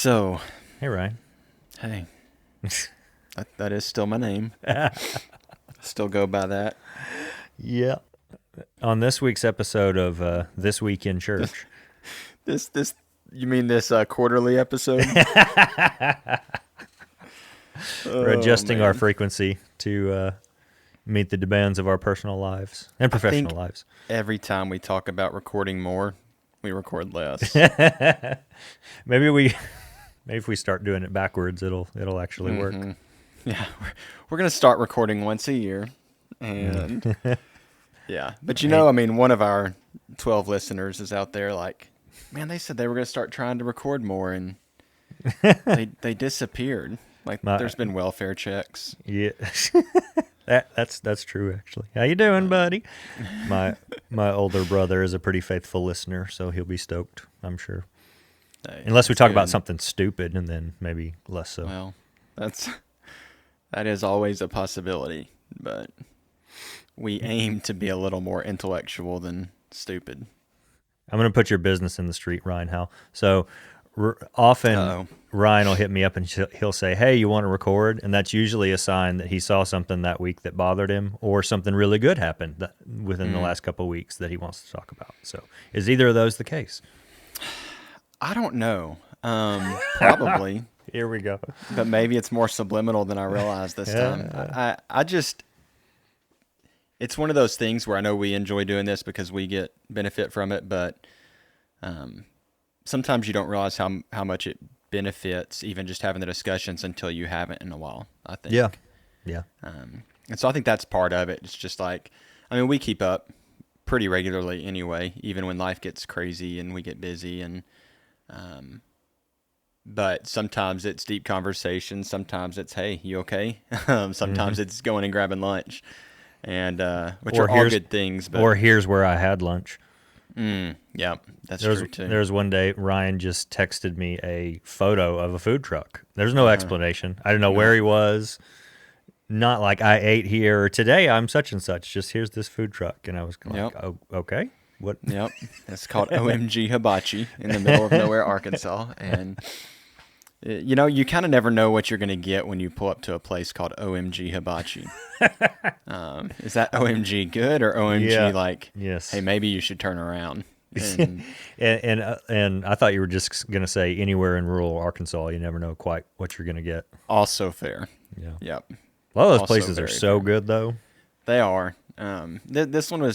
So, Hey, Ryan. hey, that is still my name. Still go by that. Yeah. On this week's episode of This Week in Church. This, you mean this quarterly episode? We're adjusting our man. frequency to meet the demands of our personal lives and professional think- lives. Every time we talk about recording more, we record less. Maybe if we start doing it backwards, it'll actually work. Yeah, we're gonna start recording once a year, and yeah. But I mean, one of our 12 listeners is out there like, man, they said they were gonna start trying to record more, and they disappeared. Like, there's been welfare checks. Yeah. That's true, actually. How you doing, buddy? My older brother is a pretty faithful listener, so he'll be stoked, I'm sure. Hey, Unless we that's talk good. about something stupid, and then maybe less so. Well, that is always a possibility, but we aim to be a little more intellectual than stupid. I'm going to put your business in the street, Ryan Howell. So often Uh-oh. Ryan will hit me up and he'll say, hey, you want to record? And that's usually a sign that he saw something that week that bothered him, or something really good happened within the last couple of weeks that he wants to talk about. So is either of those the case? I don't know. Probably. Here we go. But maybe it's more subliminal than I realized this time. I just, it's one of those things where I know we enjoy doing this because we get benefit from it, but sometimes you don't realize how much it benefits even just having the discussions until you haven't in a while, I think. Yeah. And so I think that's part of it. It's just like, I mean, we keep up pretty regularly anyway, even when life gets crazy and we get busy, and but sometimes it's deep conversations. Sometimes it's, hey, you okay? Sometimes it's going and grabbing lunch, and which are all good things. But Or here's where I had lunch. yeah, that's true too. There was one day Ryan just texted me a photo of a food truck. There's no explanation. I didn't know where he was. Not like I ate here, or today I'm such and such. Just here's this food truck. And I was like, oh, okay. What? Yep, it's called OMG Hibachi in the middle of nowhere, Arkansas, and you kind of never know what you're going to get when you pull up to a place called OMG Hibachi. Is that OMG good, or OMG like, yes, hey, maybe you should turn around? And and I thought you were just going to say anywhere in rural Arkansas, you never know quite what you're going to get. also fair. Yeah. Yep, A lot of those Also places are very so fair. good, though. they are. This one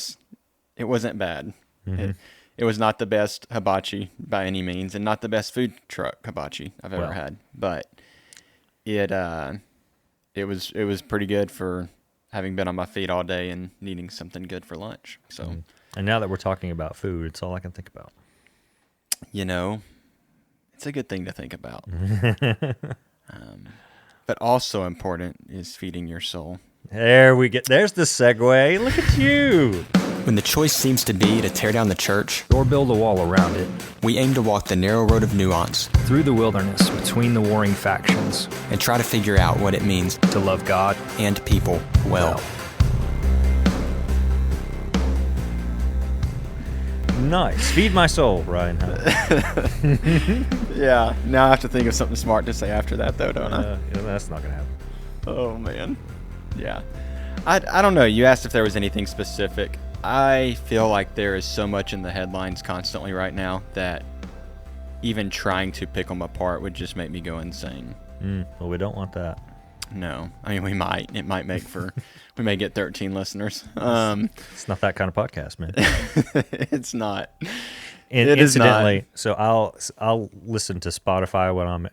it wasn't bad. It was not the best hibachi by any means, and not the best food truck hibachi I've ever had. But it was pretty good for having been on my feet all day and needing something good for lunch. So, And now that we're talking about food, it's all I can think about. it's a good thing to think about. But also important is feeding your soul. There's the segue. Look at you. When the choice seems to be to tear down the church, or build a wall around it, we aim to walk the narrow road of nuance through the wilderness between the warring factions, and try to figure out what it means to love God and people well. Nice. Feed my soul, Ryan Howell. Yeah, now I have to think of something smart to say after that, though, don't I? That's not going to happen. Oh, man. Yeah. I don't know. You asked if there was anything specific. I feel like there is so much in the headlines constantly right now that even trying to pick them apart would just make me go insane. Well, we don't want that. No. I mean, we might. It might make for... we may get 13 listeners. It's not that kind of podcast, man. It's not. And It is incidentally, so I'll listen to Spotify when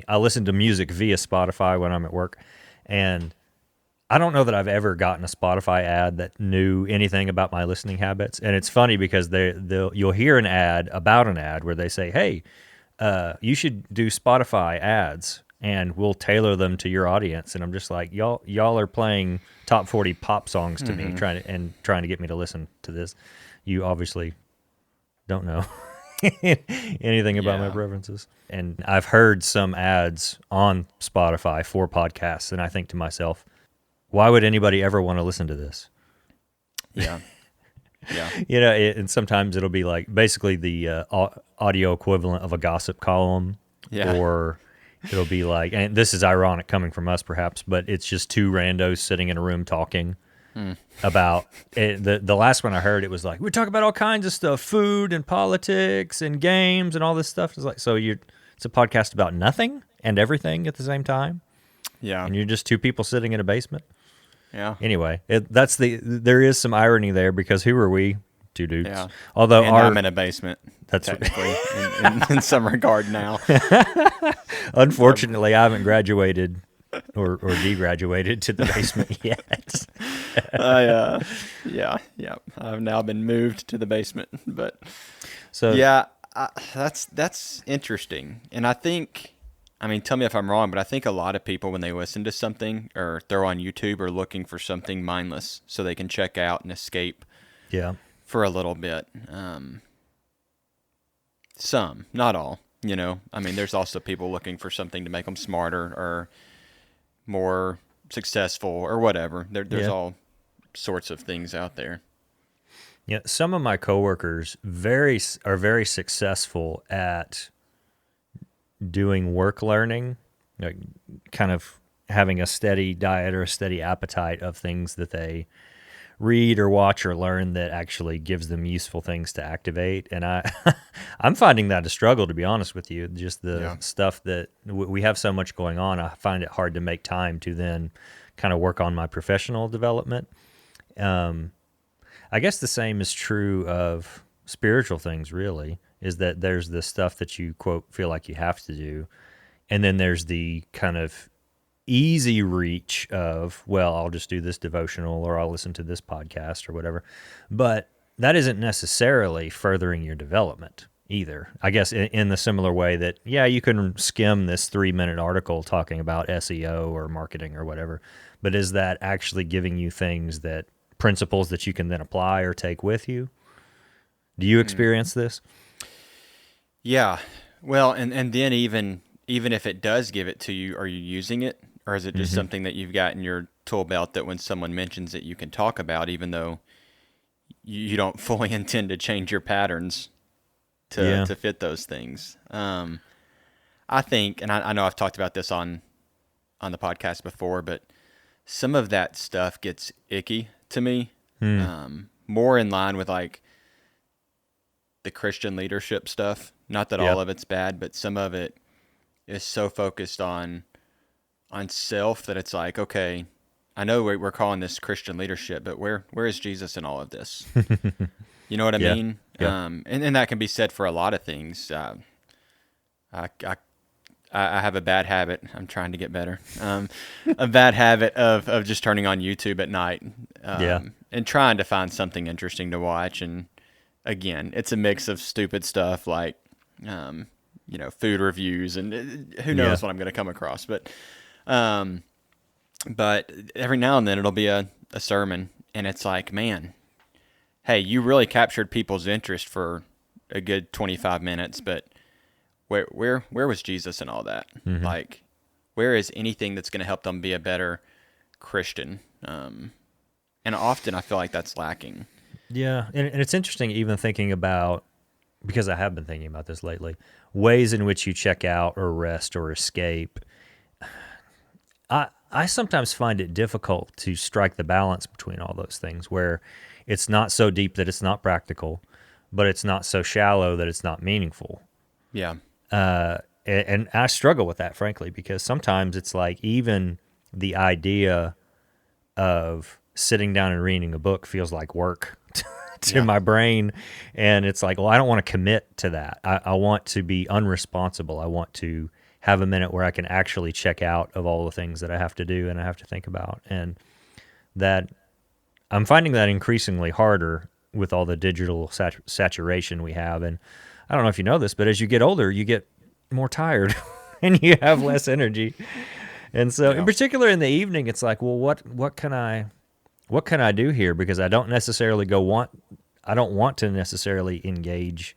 I'll listen to music via Spotify when I'm at work, and I don't know that I've ever gotten a Spotify ad that knew anything about my listening habits. And it's funny because you'll hear an ad about an ad where they say, hey, you should do Spotify ads and we'll tailor them to your audience. And I'm just like, y'all are playing top 40 pop songs to me, trying to get me to listen to this. You obviously don't know anything about my preferences. And I've heard some ads on Spotify for podcasts, and I think to myself, why would anybody ever want to listen to this? Yeah. Yeah. And sometimes it'll be like basically the audio equivalent of a gossip column, Yeah. Or it'll be like, and this is ironic coming from us perhaps, but it's just two randos sitting in a room talking about it. The last one I heard, it was like, we talk about all kinds of stuff, food and politics and games and all this stuff. It's like, so it's a podcast about nothing and everything at the same time. Yeah. And you're just two people sitting in a basement. Yeah. Anyway, there is some irony there, because who are we? Two dudes. Yeah. Although and I'm in a basement. That's technically in some regard now. Unfortunately, I haven't graduated or degraduated to the basement yet. Yeah. I've now been moved to the basement, but So yeah, that's interesting. And I think, I mean, tell me if I'm wrong, but I think a lot of people, when they listen to something or throw on YouTube, are looking for something mindless so they can check out and escape yeah, for a little bit. Some, not all, I mean, there's also people looking for something to make them smarter or more successful or whatever. There's all sorts of things out there. yeah. Some of my coworkers are very successful at doing work learning, like kind of having a steady diet or a steady appetite of things that they read or watch or learn that actually gives them useful things to activate. And I'm finding that a struggle, to be honest with you. Just the stuff that we have so much going on, I find it hard to make time to then kind of work on my professional development. I guess the same is true of spiritual things, really, is that there's the stuff that you, quote, feel like you have to do. And then there's the kind of easy reach of, well, I'll just do this devotional or I'll listen to this podcast or whatever. But that isn't necessarily furthering your development either. I guess in the similar way that, yeah, you can skim this 3-minute article talking about SEO or marketing or whatever, but is that actually giving you principles that you can then apply or take with you? Do you experience this? Yeah. Well, and then even if it does give it to you, are you using it? Or is it just something that you've got in your tool belt that when someone mentions it, you can talk about, even though you don't fully intend to change your patterns to fit those things? I think, and I know I've talked about this on the podcast before, but some of that stuff gets icky to me, more in line with like the Christian leadership stuff. Not that all of it's bad, but some of it is so focused on self that it's like, okay, I know we're calling this Christian leadership, but where is Jesus in all of this? You know what I mean? Yeah. And that can be said for a lot of things. I have a bad habit. I'm trying to get better. A bad habit of just turning on YouTube at night, and trying to find something interesting to watch. And again, it's a mix of stupid stuff like, food reviews, and who knows what I'm going to come across. But every now and then it'll be a sermon, and it's like, man, hey, you really captured people's interest for a good 25 minutes, but where was Jesus in all that? Like, where is anything that's going to help them be a better Christian? And often I feel like that's lacking. Yeah, and it's interesting even thinking about, because I have been thinking about this lately, ways in which you check out or rest or escape. I sometimes find it difficult to strike the balance between all those things, where it's not so deep that it's not practical, but it's not so shallow that it's not meaningful. Yeah. And I struggle with that, frankly, because sometimes it's like even the idea of sitting down and reading a book feels like work to my brain. And it's like, well, I don't want to commit to that. I want to be unresponsible. I want to have a minute where I can actually check out of all the things that I have to do and I have to think about. And that I'm finding that increasingly harder with all the digital saturation we have. And I don't know if you know this, but as you get older, you get more tired and you have less energy. And so in particular in the evening, it's like, well, what can I do here? Because I don't necessarily I don't want to necessarily engage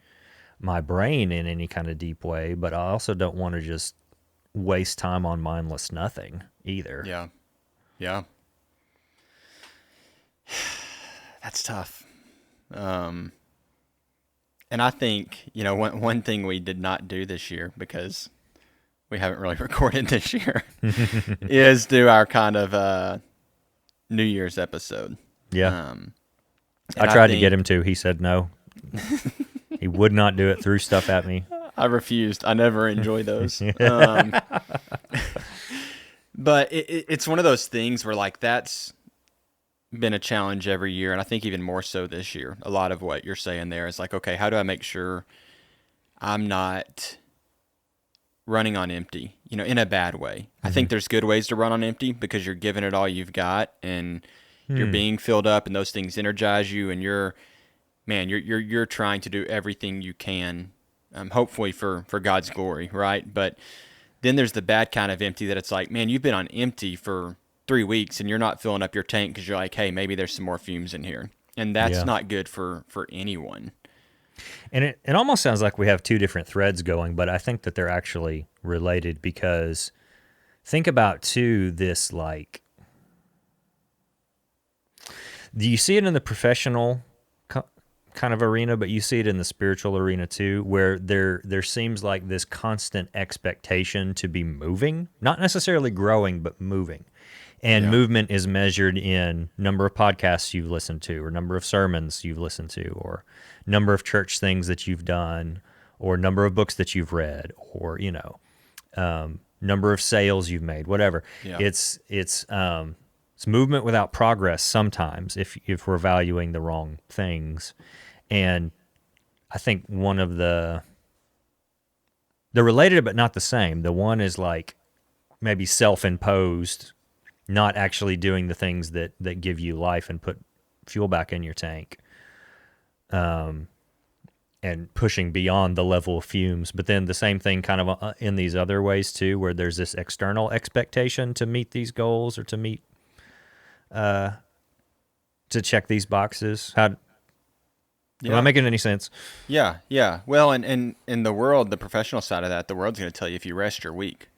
my brain in any kind of deep way, but I also don't want to just waste time on mindless nothing either. Yeah. Yeah. That's tough. And I think, one thing we did not do this year, because we haven't really recorded this year, is do our kind of New Year's episode. Yeah. And I tried to think get him to. He said no. He would not do it. Threw stuff at me. I refused. I never enjoy those. But it's one of those things where, like, that's been a challenge every year, and I think even more so this year. A lot of what you're saying there is like, okay, how do I make sure I'm not running on empty, in a bad way? I think there's good ways to run on empty because you're giving it all you've got and you're being filled up, and those things energize you, and you're trying to do everything you can, hopefully for God's glory, right? But then there's the bad kind of empty that it's like, man, you've been on empty for 3 weeks and you're not filling up your tank because you're like, hey, maybe there's some more fumes in here. And that's not good for anyone. And it almost sounds like we have two different threads going, but I think that they're actually related because think about, too, this, like, do you see it in the professional kind of arena, but you see it in the spiritual arena too, where there seems like this constant expectation to be moving, not necessarily growing, but moving. And movement is measured in number of podcasts you've listened to, or number of sermons you've listened to, or number of church things that you've done, or number of books that you've read, or number of sales you've made, whatever. Yeah. It's movement without progress sometimes if we're valuing the wrong things. And I think one of they're related but not the same. The one is like maybe self-imposed, not actually doing the things that give you life and put fuel back in your tank, and pushing beyond the level of fumes. But then the same thing kind of in these other ways too, where there's this external expectation to meet these goals or to meet to check these boxes. Am I making any sense? Yeah. Well, and in the world, the professional side of that, the world's going to tell you if you rest, you're weak,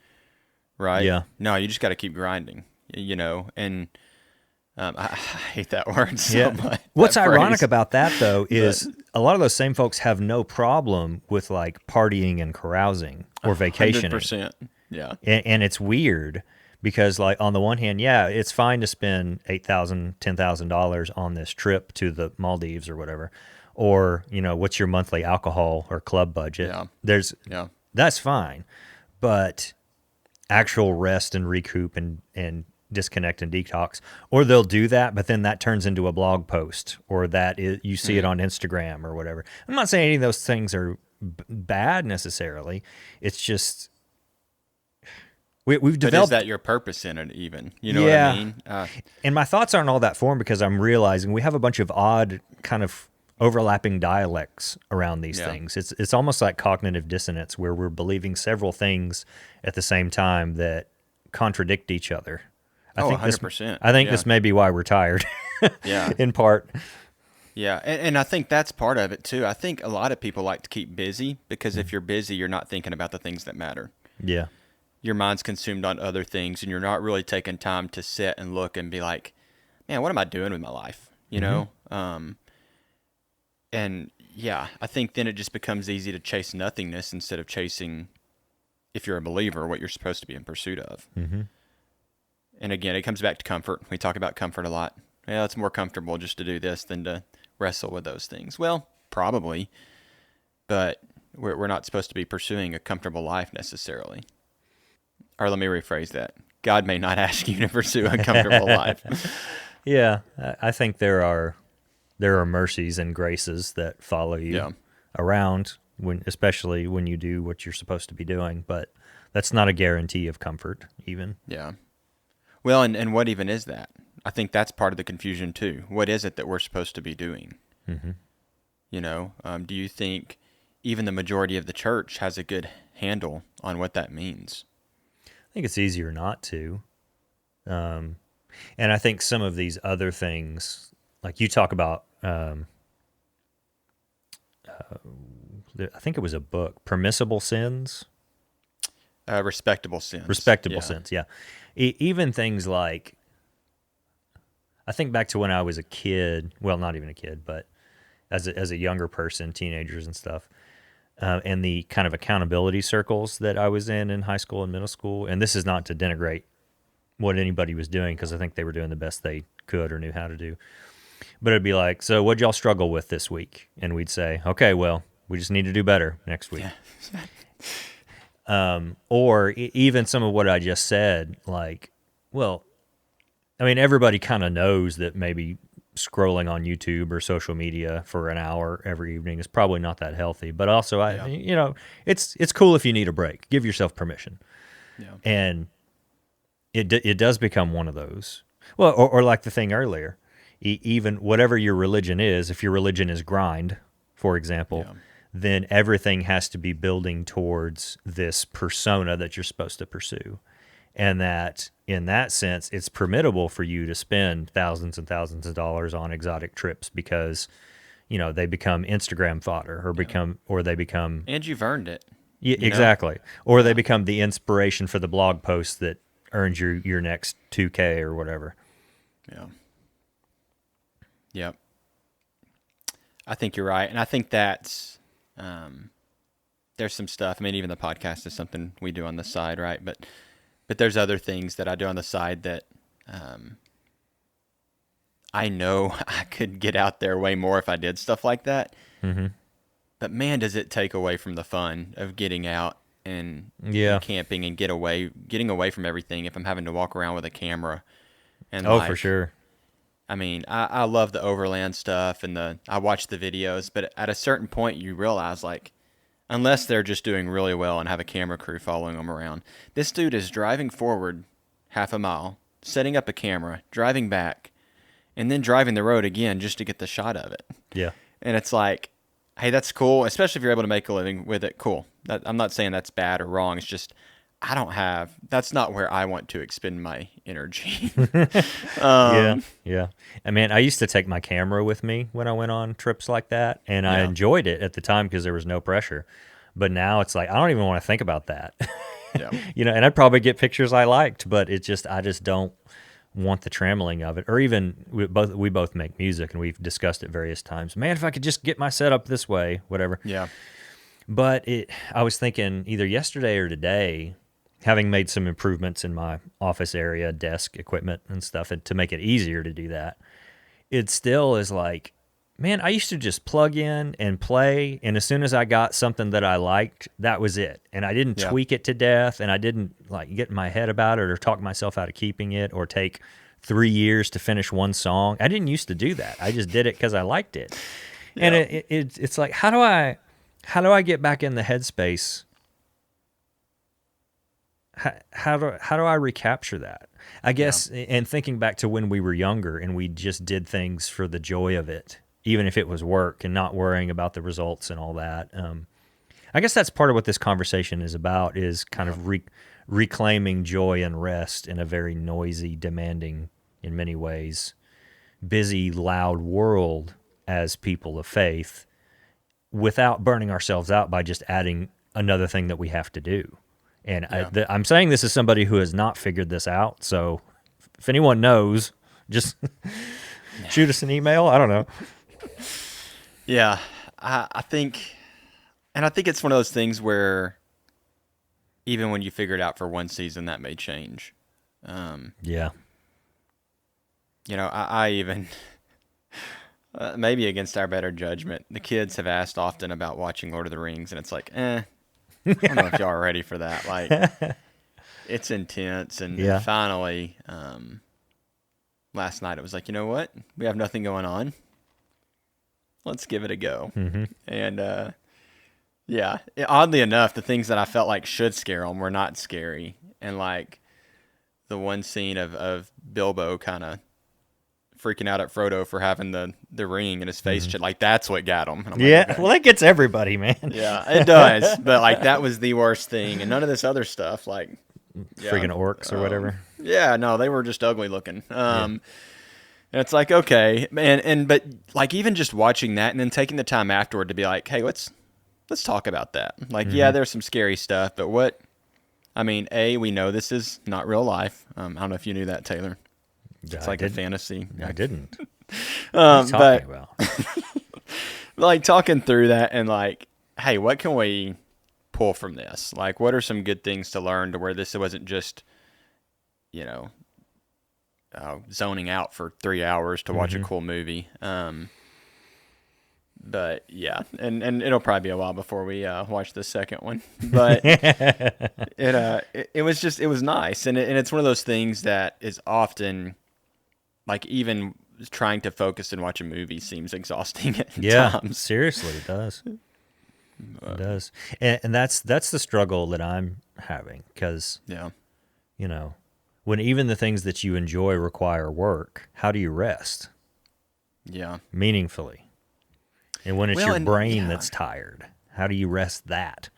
right? Yeah. No, you just got to keep grinding, and I hate that word so much. What's ironic about that, though, is a lot of those same folks have no problem with, like, partying and carousing or vacationing. 100%, yeah. And it's weird because, like, on the one hand, it's fine to spend $8,000, $10,000 on this trip to the Maldives or whatever. Or, what's your monthly alcohol or club budget? Yeah. That's fine. But actual rest and recoup and disconnect and detox, or they'll do that, but then that turns into a blog post, or you see it on Instagram or whatever. I'm not saying any of those things are bad necessarily. It's just we've developed. But is that your purpose in it even? You know what I mean? And my thoughts aren't all that formed because I'm realizing we have a bunch of odd kind of overlapping dialects around these things. It's almost like cognitive dissonance where we're believing several things at the same time that contradict each other. I think 100%. I think this may be why we're tired. In part. Yeah, and I think that's part of it too. I think a lot of people like to keep busy because if you're busy, you're not thinking about the things that matter. Yeah. Your mind's consumed on other things, and you're not really taking time to sit and look and be like, man, what am I doing with my life? You know? And yeah, I think then it just becomes easy to chase nothingness instead of chasing, if you're a believer, what you're supposed to be in pursuit of. Mm-hmm. And again, it comes back to comfort. We talk about comfort a lot. Well, it's more comfortable just to do this than to wrestle with those things. Well, probably, but we're not supposed to be pursuing a comfortable life necessarily. Or let me rephrase that. God may not ask you to pursue a comfortable life. Yeah, I think there are mercies and graces that follow you around, especially when you do what you're supposed to be doing, but that's not a guarantee of comfort even. Yeah. Well, and what even is that? I think that's part of the confusion too. What is it that we're supposed to be doing? Mm-hmm. Do you think even the majority of the church has a good handle on what that means? I think it's easier not to. And I think some of these other things, like you talk about, I think it was a book, Permissible Sins? Respectable Sins. Respectable Sins, yeah. Even things like, I think back to when I was a kid, well, not even a kid, but as a younger person, teenagers and stuff, and the kind of accountability circles that I was in high school and middle school. And this is not to denigrate what anybody was doing, because I think they were doing the best they could or knew how to do. But it'd be like, so what'd y'all struggle with this week? And we'd say, okay, well, we just need to do better next week. Yeah. Or even some of what I just said, like, well, I mean, everybody kind of knows that maybe scrolling on YouTube or social media for an hour every evening is probably not that healthy. But also, it's cool if you need a break. Give yourself permission. Yeah. And it does become one of those. Well, or like the thing earlier, even whatever your religion is, if your religion is grind, for example, then everything has to be building towards this persona that you're supposed to pursue. And that, in that sense, it's permittable for you to spend thousands and thousands of dollars on exotic trips because, they become Instagram fodder or they become... And you've earned it. Yeah, exactly. Or they become the inspiration for the blog post that earns your next 2K or whatever. Yeah. Yep. I think you're right. And I think that's... there's some stuff. I mean, even the podcast is something we do on the side, right? But there's other things that I do on the side that I know I could get out there way more if I did stuff like that. Mm-hmm. But man, does it take away from the fun of getting out and camping and getting away from everything if I'm having to walk around with a camera. And for sure. I mean, I love the overland stuff and I watch the videos, but at a certain point you realize, like, unless they're just doing really well and have a camera crew following them around. This dude is driving forward half a mile, setting up a camera, driving back, and then driving the road again just to get the shot of it. Yeah. And it's like, hey, that's cool, especially if you're able to make a living with it. Cool. I'm not saying that's bad or wrong. It's just that's not where I want to expend my energy. Yeah. I mean, I used to take my camera with me when I went on trips like that, and I enjoyed it at the time because there was no pressure. But now it's like, I don't even want to think about that. Yeah. And I'd probably get pictures I liked, but I just don't want the trammeling of it. Or even we both make music, and we've discussed it various times. Man, if I could just get my setup this way, whatever. Yeah. But I was thinking either yesterday or today, having made some improvements in my office area, desk equipment and stuff, and to make it easier to do that, it still is like, man, I used to just plug in and play, and as soon as I got something that I liked, that was it. And I didn't tweak it to death, and I didn't like get in my head about it or talk myself out of keeping it or take 3 years to finish one song. I didn't used to do that. I just did it because I liked it. Yeah. And it's like, how do I get back in the headspace? How do I recapture that? I guess, and thinking back to when we were younger and we just did things for the joy of it, even if it was work, and not worrying about the results and all that. I guess that's part of what this conversation is about, is kind of reclaiming joy and rest in a very noisy, demanding, in many ways, busy, loud world as people of faith, without burning ourselves out by just adding another thing that we have to do. And I'm saying this as somebody who has not figured this out. So if anyone knows, just shoot us an email. I don't know. Yeah, I think it's one of those things where even when you figure it out for one season, that may change. Yeah. I even, maybe against our better judgment, the kids have asked often about watching Lord of the Rings, and it's like, I don't know if y'all are ready for that. Like, it's intense. And finally, last night it was like, you know what? We have nothing going on. Let's give it a go. Mm-hmm. And oddly enough, the things that I felt like should scare them were not scary. And like the one scene of Bilbo kind of freaking out at Frodo for having the ring in his face, like that's what got him. Well, that gets everybody, man. Yeah, it does. But like that was the worst thing, and none of this other stuff, like freaking orcs or whatever. Yeah, no, they were just ugly looking. And it's like, okay, man, but like even just watching that and then taking the time afterward to be like, hey, let's talk about that. Like, there's some scary stuff, but we know this is not real life. I don't know if you knew that, Taylor. It's like a fantasy. I didn't. What are you talking about? Like talking through that and like hey, what can we pull from this? Like, what are some good things to learn to where this wasn't just, you know, zoning out for 3 hours to watch a cool movie. But yeah, and it'll probably be a while before we watch the second one. But it was nice, and it's one of those things that is often like even trying to focus and watch a movie seems exhausting at times. Seriously, it does. It does, and that's the struggle that I'm having because when even the things that you enjoy require work, how do you rest? Yeah, meaningfully. And when it's your brain that's tired, how do you rest that?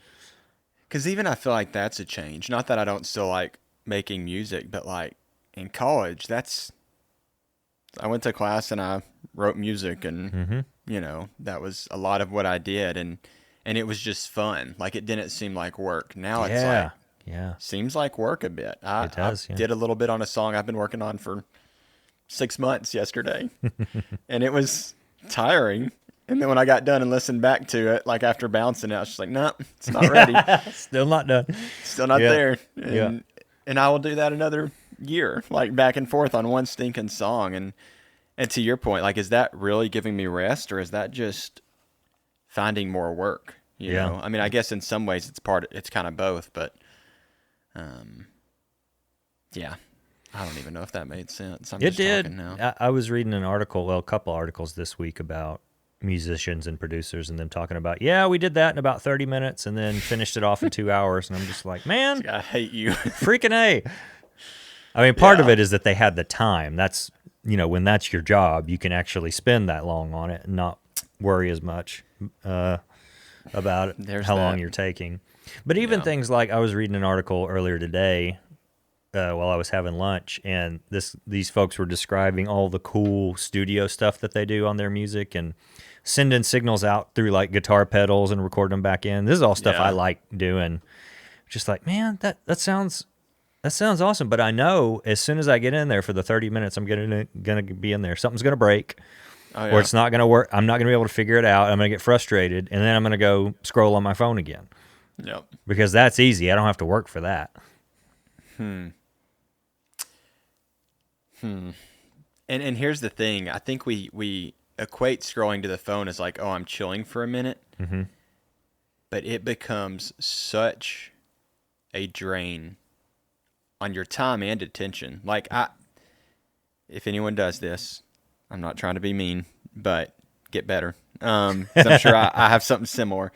Because even I feel like that's a change. Not that I don't still like making music, but like in college, I went to class and I wrote music, and that was a lot of what I did, and it was just fun. Like it didn't seem like work. Now it's like seems like work a bit. It does. I did a little bit on a song I've been working on for 6 months yesterday, and it was tiring. And then when I got done and listened back to it, like after bouncing it, I was just like, no, it's not ready. Still not done. Still not there. And I will do that another year, like back and forth on one stinking song. And to your point, like, is that really giving me rest, or is that just finding more work? You know? I mean, I guess in some ways it's kind of both, but I don't even know if that made sense. It did. Now. I was reading an article, a couple articles this week about musicians and producers and them talking about, we did that in about 30 minutes and then finished it off in 2 hours. And I'm just like, man, I hate you. Freaking A. I mean, part of it is that they had the time. That's, when that's your job, you can actually spend that long on it and not worry as much about how long you're taking. But even things like, I was reading an article earlier today while I was having lunch, and these folks were describing all the cool studio stuff that they do on their music and sending signals out through like guitar pedals and recording them back in. This is all stuff I like doing. Just like, man, that sounds awesome. But I know as soon as I get in there for the 30 minutes, I'm gonna be in there. Something's gonna break, or it's not gonna work. I'm not gonna be able to figure it out. I'm gonna get frustrated, and then I'm gonna go scroll on my phone again. Yep. Because that's easy. I don't have to work for that. And here's the thing. I think we equate scrolling to the phone as like, oh, I'm chilling for a minute. Mm-hmm. But it becomes such a drain on your time and attention. Like, if anyone does this, I'm not trying to be mean, but get better. 'Cause I'm sure I have something similar.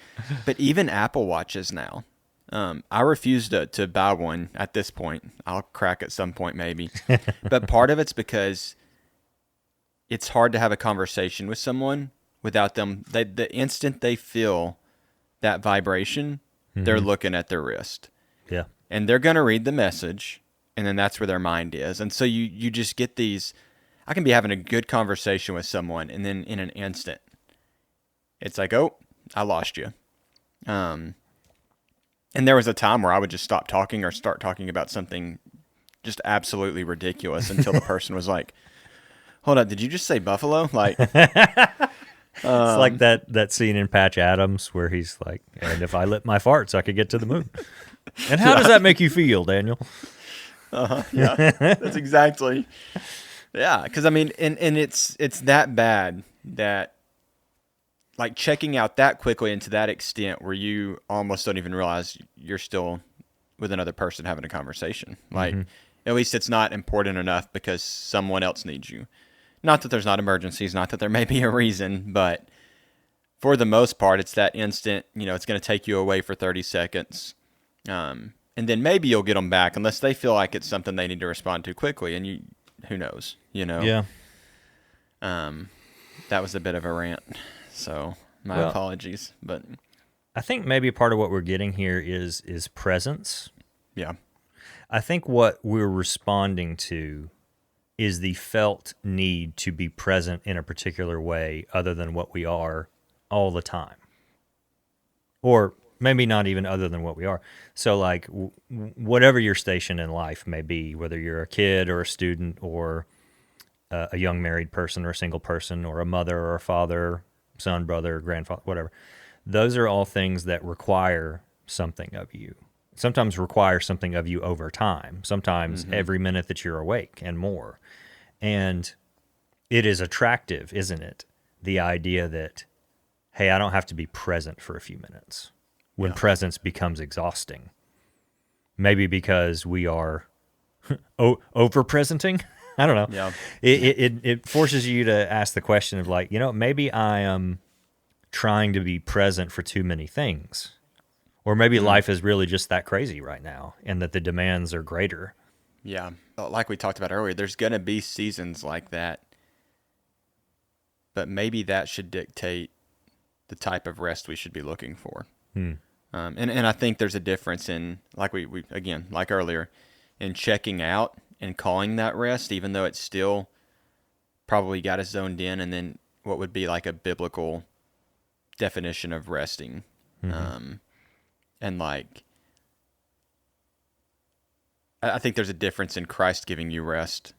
But even Apple Watches now. I refuse to buy one at this point. I'll crack at some point maybe. But part of it's because it's hard to have a conversation with someone without them. The instant they feel that vibration, they're looking at their wrist. Yeah. And they're going to read the message, and then that's where their mind is. And so you just get these. I can be having a good conversation with someone, and then in an instant, it's like, oh, I lost you. And there was a time where I would just stop talking or start talking about something just absolutely ridiculous until the person was like, hold on, did you just say buffalo? Like, it's like that scene in Patch Adams where he's like, and if I lit my farts, I could get to the moon. And how does that make you feel, Daniel? Yeah, that's exactly. Yeah, because I mean, and it's that bad that, like, checking out that quickly and to that extent where you almost don't even realize you're still with another person having a conversation. Like, at least it's not important enough because someone else needs you. Not that there's not emergencies, not that there may be a reason, but for the most part, it's that instant, it's going to take you away for 30 seconds. And then maybe you'll get them back unless they feel like it's something they need to respond to quickly. And who knows, Yeah. That was a bit of a rant. So my apologies, but I think maybe part of what we're getting here is presence. Yeah. I think what we're responding to is the felt need to be present in a particular way other than what we are all the time. Or maybe not even other than what we are. So like whatever your station in life may be, whether you're a kid or a student or a young married person or a single person or a mother or a father, son, brother, grandfather, whatever. those are all things that require something of you. Sometimes require something of you over time, sometimes every minute that you're awake and more. And it is attractive, isn't it? The idea that, hey, I don't have to be present for a few minutes when presence becomes exhausting. Maybe because we are over-presenting. I don't know. Yeah. It forces you to ask the question of like, maybe I am trying to be present for too many things. Or maybe life is really just that crazy right now and that the demands are greater. Yeah. Like we talked about earlier, there's going to be seasons like that. But maybe that should dictate the type of rest we should be looking for. And I think there's a difference in, like we again, like earlier, in checking out and calling that rest, even though it's still probably got us zoned in, and then what would be like a biblical definition of resting. And like, I think there's a difference in Christ giving you rest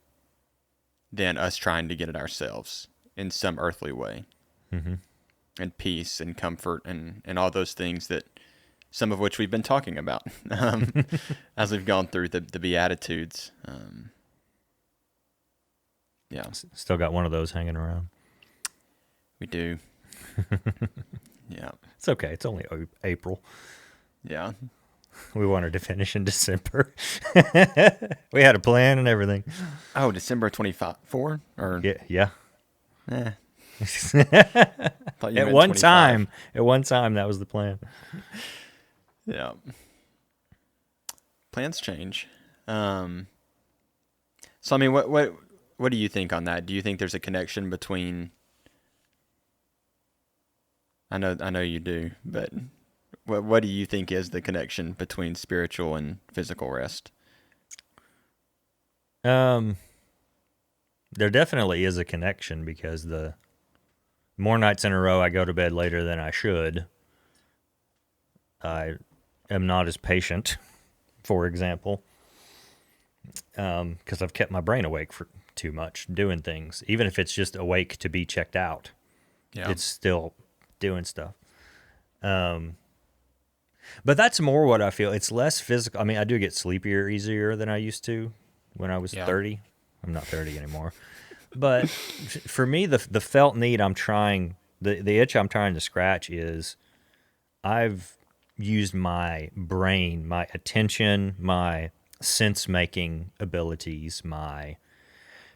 than us trying to get it ourselves in some earthly way. And peace and comfort and all those things that some of which we've been talking about as we've gone through the Beatitudes. Yeah. Still got one of those hanging around. We do. Yeah. It's okay. It's only April. Yeah. We wanted to finish in December. We had a plan and everything. Oh, December 24? Or Yeah. Eh. At one time, that was the plan. Yeah. Plans change. So I mean, what do you think on that? Do you think there's a connection between? I know you do, but what do you think is the connection between spiritual and physical rest? There definitely is a connection because the more nights in a row I go to bed later than I should, I am not as patient, for example, because I've kept my brain awake for too much doing things. Even if it's just awake to be checked out, it's still doing stuff. But that's more what I feel. It's less physical. I mean, I do get sleepier easier than I used to when I was 30. I'm not 30 anymore. But for me, the felt need I'm trying, the itch I'm trying to scratch is I've used my brain, my attention, my sense-making abilities, my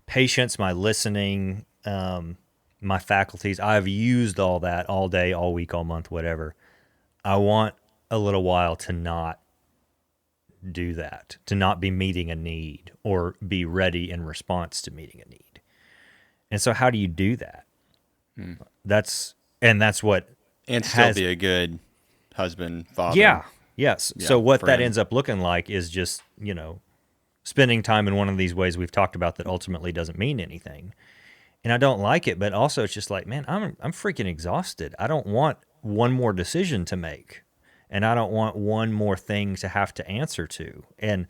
patience, my listening, my faculties. I've used all that all day, all week, all month, whatever. I want a little while to not do that, to not be meeting a need or be ready in response to meeting a need. And so how do you do that? That's what... And still be a good husband, father. Yeah, yes. Yeah, so what that friend. ends up looking like is just, spending time in one of these ways we've talked about that ultimately doesn't mean anything. And I don't like it, but also it's just like, man, I'm freaking exhausted. I don't want one more decision to make. And I don't want one more thing to have to answer to. And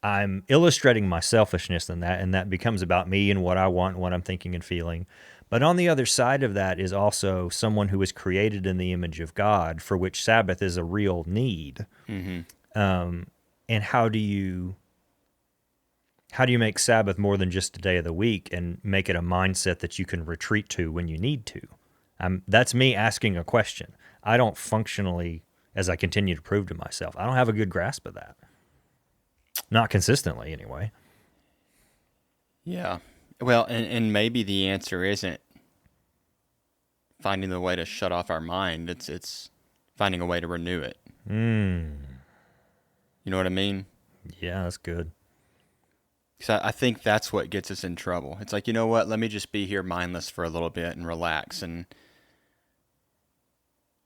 I'm illustrating my selfishness in that, and that becomes about me and what I want and what I'm thinking and feeling. But on the other side of that is also someone who is created in the image of God, for which Sabbath is a real need. And how do you make Sabbath more than just a day of the week and make it a mindset that you can retreat to when you need to? That's me asking a question. I don't functionally, as I continue to prove to myself, I don't have a good grasp of that. Not consistently, anyway. Yeah. Well, and maybe the answer isn't finding the way to shut off our mind. It's finding a way to renew it. You know what I mean? Yeah, that's good. Because I think that's what gets us in trouble. It's like, you know what? Let me just be here mindless for a little bit and relax. And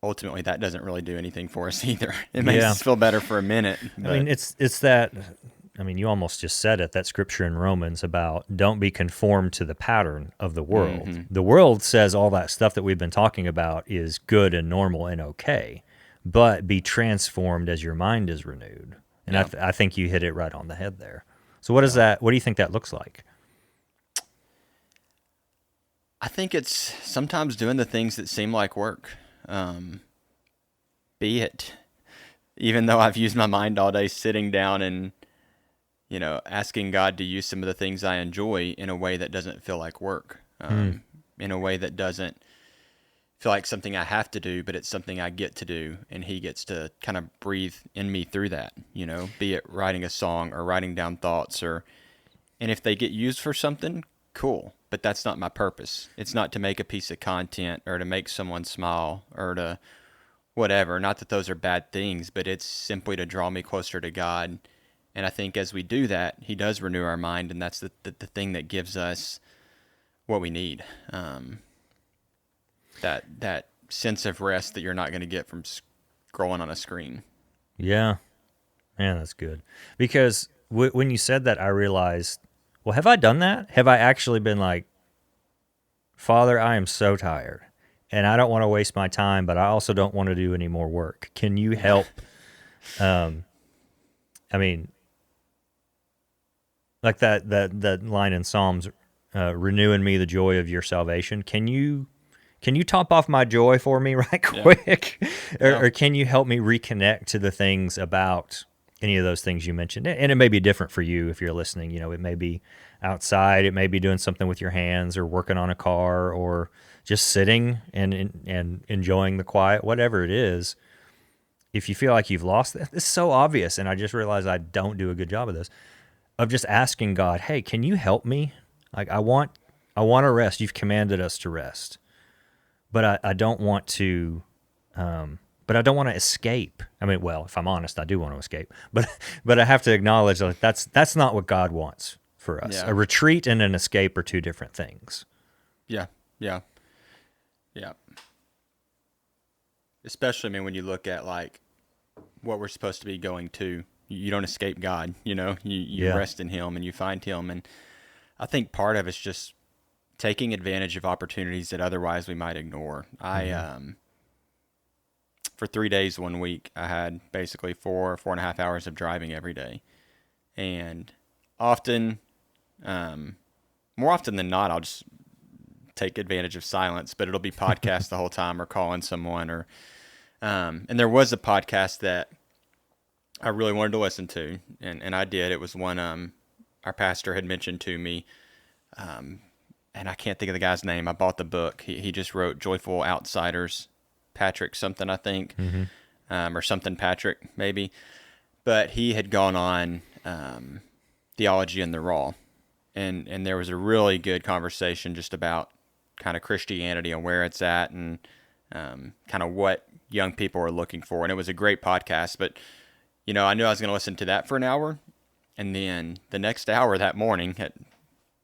ultimately, that doesn't really do anything for us either. It makes us feel better for a minute. I mean, it's that... I mean, you almost just said it, that scripture in Romans about don't be conformed to the pattern of the world. The world says all that stuff that we've been talking about is good and normal and okay, but be transformed as your mind is renewed. And I think you hit it right on the head there. So what is that? What do you think that looks like? I think it's sometimes doing the things that seem like work. be it. Even though I've used my mind all day sitting down and, asking God to use some of the things I enjoy in a way that doesn't feel like work, in a way that doesn't feel like something I have to do, but it's something I get to do, and he gets to kind of breathe in me through that, be it writing a song or writing down thoughts, and if they get used for something, cool, but that's not my purpose. It's not to make a piece of content or to make someone smile or to whatever. Not that those are bad things, but it's simply to draw me closer to God. And I think as we do that, he does renew our mind, and that's the thing that gives us what we need. That sense of rest that you're not going to get from scrolling on a screen. Yeah. Man, that's good. Because when you said that, I realized, well, have I done that? Have I actually been like, Father, I am so tired, and I don't want to waste my time, but I also don't want to do any more work. Can you help? Like that line in Psalms, renew in me the joy of your salvation. Can you top off my joy for me right quick? Yeah. Or can you help me reconnect to the things about any of those things you mentioned? And it may be different for you if you're listening. It may be outside, it may be doing something with your hands or working on a car or just sitting and enjoying the quiet, whatever it is. If you feel like you've lost this is so obvious, and I just realized I don't do a good job of this, of just asking God, hey, can you help me? Like, I want to rest. You've commanded us to rest. But I don't want to escape. I mean, well, if I'm honest, I do want to escape. But I have to acknowledge that that's not what God wants for us. Yeah. A retreat and an escape are two different things. Yeah. Especially, when you look at like what we're supposed to be going to, you don't escape God. You rest in Him and you find Him. And I think part of it's just taking advantage of opportunities that otherwise we might ignore. For 3 days, 1 week, I had basically 4.5 hours of driving every day. And often, more often than not, I'll just take advantage of silence, but it'll be podcast the whole time or calling someone and there was a podcast that I really wanted to listen to, and I did. It was one our pastor had mentioned to me, and I can't think of the guy's name. I bought the book. He just wrote Joyful Outsiders, Patrick something, I think, or something Patrick, maybe. But he had gone on Theology in the Raw, and there was a really good conversation just about kind of Christianity and where it's at and kind of what young people are looking for. And it was a great podcast, but, I knew I was going to listen to that for an hour, and then the next hour that morning at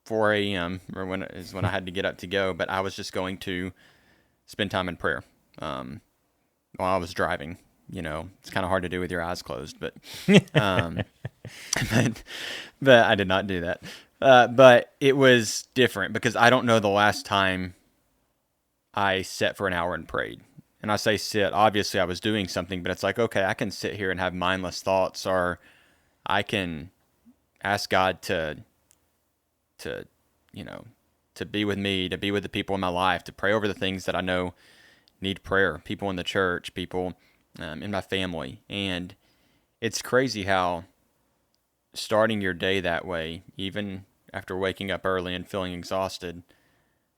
4 a.m. or when I had to get up to go, but I was just going to spend time in prayer while I was driving. It's kind of hard to do with your eyes closed, but but I did not do that. But it was different because I don't know the last time I sat for an hour and prayed. And I say sit, obviously I was doing something, but it's like, okay, I can sit here and have mindless thoughts, or I can ask God to be with me, to be with the people in my life, to pray over the things that I know need prayer, people in the church, people in my family. And it's crazy how starting your day that way, even after waking up early and feeling exhausted,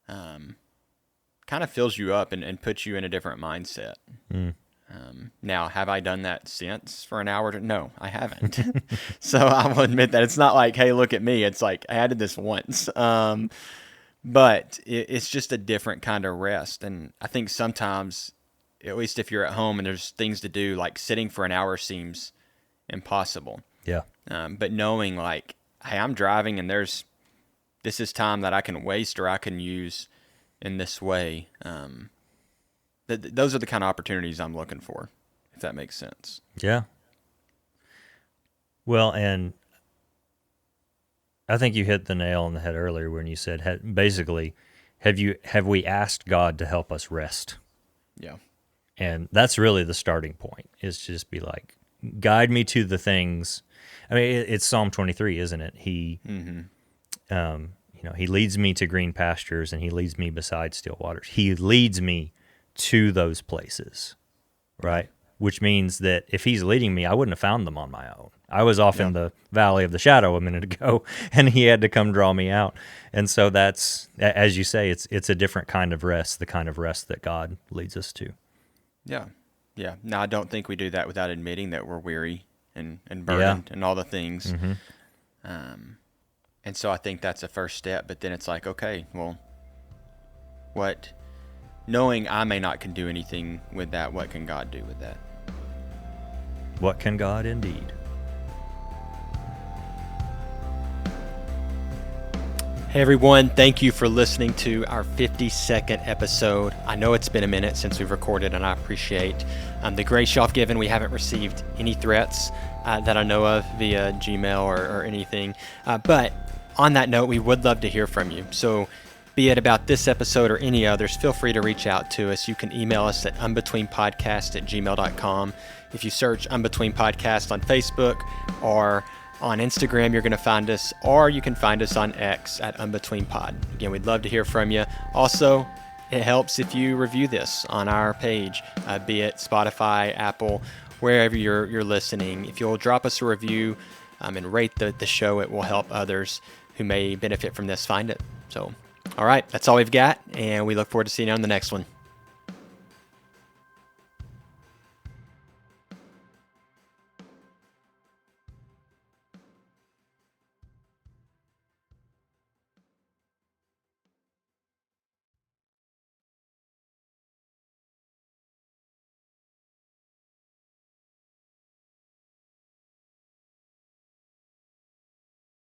kind of fills you up and puts you in a different mindset. Now, have I done that since for an hour? No, I haven't. So I will admit that it's not like, hey, look at me. It's like I did this once. But it's just a different kind of rest. And I think sometimes, at least if you're at home and there's things to do, like sitting for an hour seems impossible. Yeah. But knowing like, hey, I'm driving and this is time that I can waste or I can use in this way. Those are the kind of opportunities I'm looking for, if that makes sense. Yeah. Well, and I think you hit the nail on the head earlier when you said, basically, have we asked God to help us rest? Yeah. And that's really the starting point, is to just be like, guide me to the things. I mean, it's Psalm 23, isn't it? He leads me to green pastures, and he leads me beside still waters. He leads me to those places, right? Which means that if he's leading me, I wouldn't have found them on my own. I was off in the valley of the shadow a minute ago, and he had to come draw me out. And so that's, as you say, it's a different kind of rest, the kind of rest that God leads us to. Yeah. Yeah. Now, I don't think we do that without admitting that we're weary and burdened and all the things. And so I think that's a first step. But then it's like, okay, well, knowing I may not can do anything with that, what can God do with that? What can God indeed? Hey everyone, thank you for listening to our 52nd episode. I know it's been a minute since we've recorded, and I appreciate the grace y'all have given. We haven't received any threats that I know of via Gmail or anything. But on that note, we would love to hear from you. So be it about this episode or any others, feel free to reach out to us. You can email us at unbetweenpodcast@gmail.com. If you search Unbetween Podcast on Facebook or on Instagram, you're going to find us, or you can find us on X at UnbetweenPod. Again, we'd love to hear from you. Also, it helps if you review this on our page, be it Spotify, Apple, wherever you're listening. If you'll drop us a review and rate the show, it will help others who may benefit from this find it. So, all right, that's all we've got, and we look forward to seeing you on the next one.